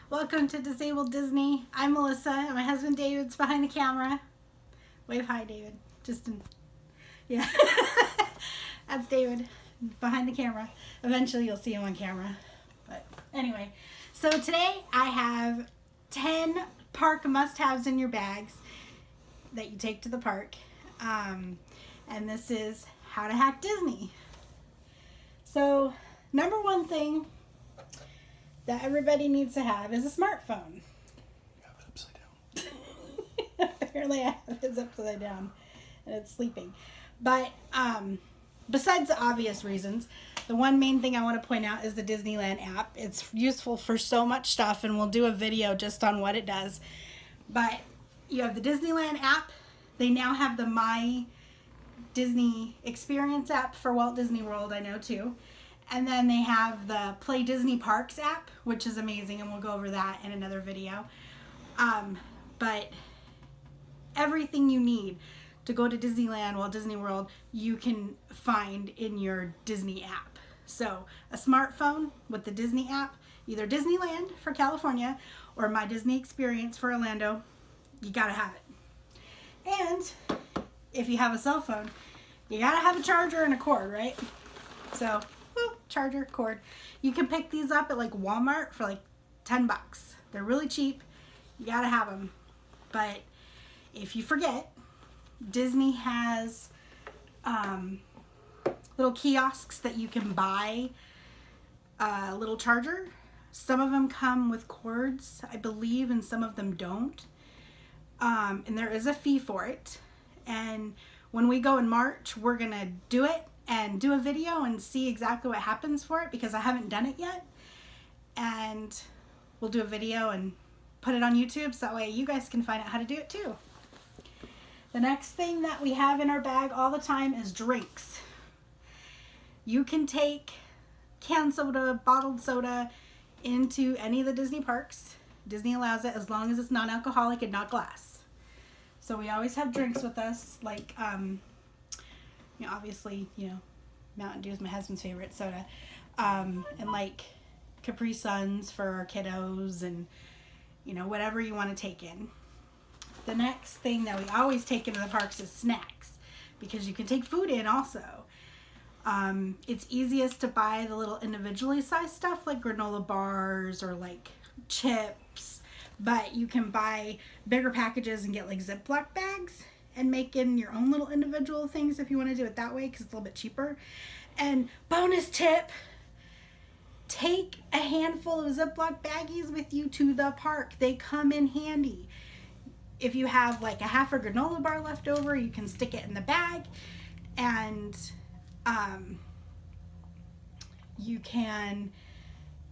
Welcome to Disabled Disney. I'm Melissa and my husband David's behind the camera. Wave hi, David. Yeah. That's David behind the camera. Eventually you'll see him on camera. But anyway, so today I have 10 park must-haves in your bags that you take to the park. And this is how to hack Disney. So, number one thing that everybody needs to have is a smartphone. You have it upside down. Apparently I have his upside down and it's sleeping. But besides the obvious reasons, the one main thing I want to point out is the Disneyland app. It's useful for so much stuff, and we'll do a video just on what it does. But you have the Disneyland app. They now have the My Disney Experience app for Walt Disney World, I know too. And then they have the Play Disney Parks app, which is amazing, and we'll go over that in another video. But everything you need to go to Disneyland, Walt Disney World, you can find in your Disney app. So a smartphone with the Disney app, either Disneyland for California or My Disney Experience for Orlando, you gotta have it. And if you have a cell phone, you gotta have a charger and a cord, right? So, charger, cord. You can pick these up at like Walmart for like 10 bucks. They're really cheap. You gotta have them. But if you forget, Disney has little kiosks that you can buy a little charger. Some of them come with cords, I believe, and some of them don't. And there is a fee for it. And when we go in March, we're gonna do it and do a video and see exactly what happens for it, because I haven't done it yet. And we'll do a video and put it on YouTube so that way you guys can find out how to do it too. The next thing that we have in our bag all the time is drinks. You can take canned soda, bottled soda into any of the Disney parks. Disney allows it as long as it's non-alcoholic and not glass. So we always have drinks with us, like obviously, Mountain Dew is my husband's favorite soda. And like Capri Suns for our kiddos, and, whatever you want to take in. The next thing that we always take into the parks is snacks, because you can take food in also. It's easiest to buy the little individually sized stuff like granola bars or like chips, but you can buy bigger packages and get like Ziploc bags and make in your own little individual things if you want to do it that way, because it's a little bit cheaper. And bonus tip, take a handful of Ziploc baggies with you to the park. They come in handy. If you have like a half a granola bar left over, you can stick it in the bag, and you can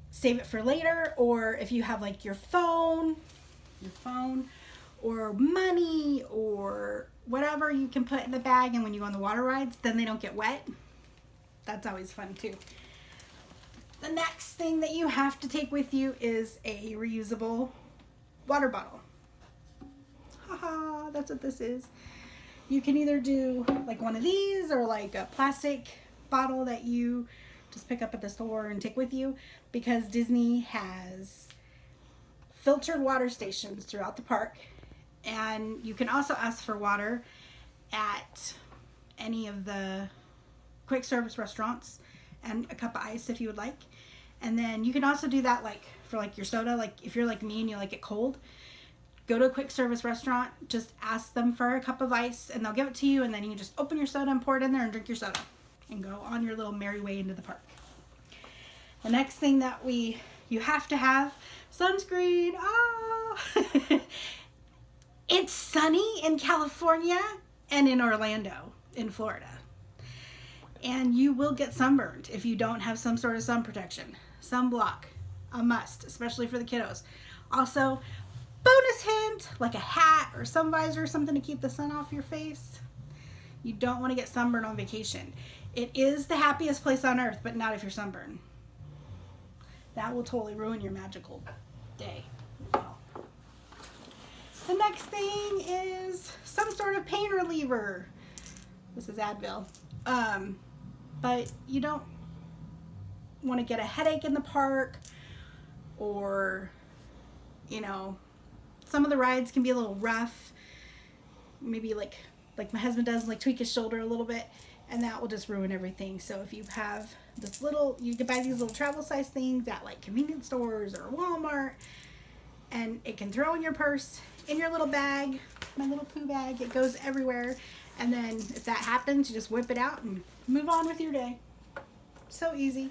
save it for later. Or if you have like your phone or money or whatever, you can put in the bag, and when you go on the water rides, then they don't get wet. That's always fun too. The next thing that you have to take with you is a reusable water bottle. Haha, that's what this is. You can either do like one of these or like a plastic bottle that you just pick up at the store and take with you, because Disney has filtered water stations throughout the park. And you can also ask for water at any of the quick service restaurants, and a cup of ice if you would like. And then you can also do that like for like your soda, like if you're like me and you like it cold, go to a quick service restaurant, just ask them for a cup of ice and they'll give it to you, and then you can just open your soda and pour it in there and drink your soda and go on your little merry way into the park. The next thing that you have to have, sunscreen. It's sunny in California and in Orlando, in Florida. And you will get sunburned if you don't have some sort of sun protection. Sunblock, a must, especially for the kiddos. Also, bonus hint, like a hat or sun visor, something to keep the sun off your face. You don't want to get sunburned on vacation. It is the happiest place on earth, but not if you're sunburned. That will totally ruin your magical day. The next thing is some sort of pain reliever. This is Advil. But you don't want to get a headache in the park, or You know, some of the rides can be a little rough. Maybe like my husband does, like tweak his shoulder a little bit, and that will just ruin everything. So if you have this little, you can buy these little travel size things at like convenience stores or Walmart, and it can throw in your purse, in your little bag, my little poo bag. It goes everywhere. And then if that happens, you just whip it out and move on with your day. So easy.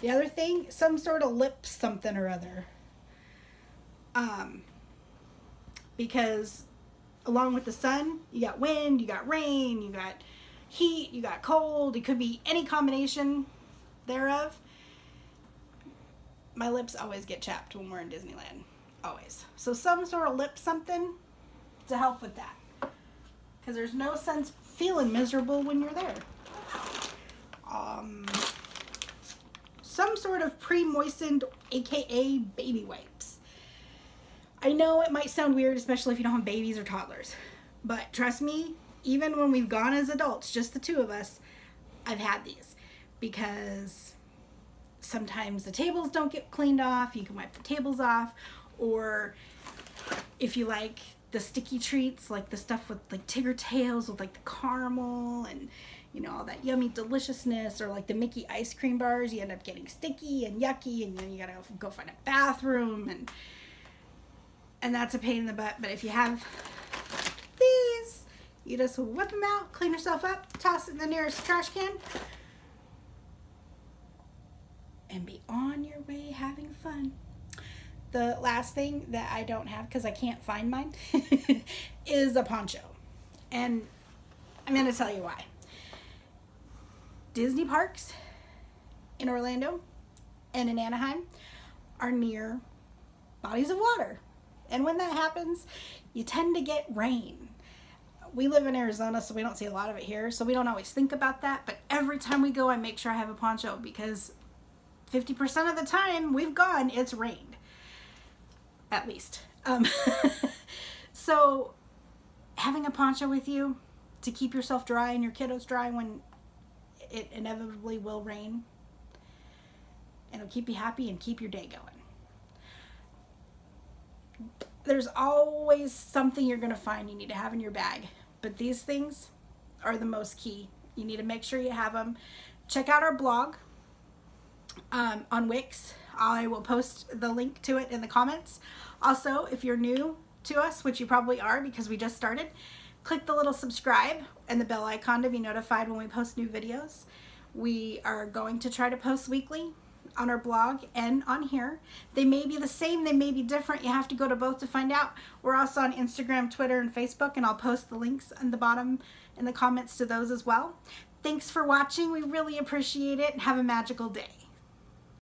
The other thing, some sort of lip something or other. Because along with the sun, you got wind, you got rain, you got heat, you got cold. It could be any combination thereof. My lips always get chapped when we're in Disneyland. Always. So some sort of lip something to help with that. Because there's no sense feeling miserable when you're there. Some sort of pre-moistened, aka baby wipes. I know it might sound weird, especially if you don't have babies or toddlers. But trust me, even when we've gone as adults, just the two of us, I've had these. Because sometimes the tables don't get cleaned off. You can wipe the tables off. Or if you like the sticky treats, like the stuff with like Tigger tails with like the caramel and, you know, all that yummy deliciousness, or like the Mickey ice cream bars, you end up getting sticky and yucky, and then you gotta go find a bathroom, and that's a pain in the butt. But if you have these, you just whip them out, clean yourself up, toss it in the nearest trash can, and be on your way having fun. The last thing that I don't have, because I can't find mine, is a poncho. And I'm going to tell you why. Disney parks in Orlando and in Anaheim are near bodies of water. And when that happens, you tend to get rain. We live in Arizona, so we don't see a lot of it here, so we don't always think about that. But every time we go, I make sure I have a poncho, because 50% of the time we've gone, it's rained. At least. So having a poncho with you to keep yourself dry and your kiddos dry when it inevitably will rain, it'll keep you happy and keep your day going. There's always something you're going to find you need to have in your bag, but these things are the most key. You need to make sure you have them. Check out our blog on Wix. I will post the link to it in the comments. Also, if you're new to us, which you probably are because we just started, click the little subscribe and the bell icon to be notified when we post new videos. We are going to try to post weekly on our blog and on here. They may be the same, they may be different. You have to go to both to find out. We're also on Instagram, Twitter, and Facebook, and I'll post the links in the bottom in the comments to those as well. Thanks for watching. We really appreciate it, and have a magical day.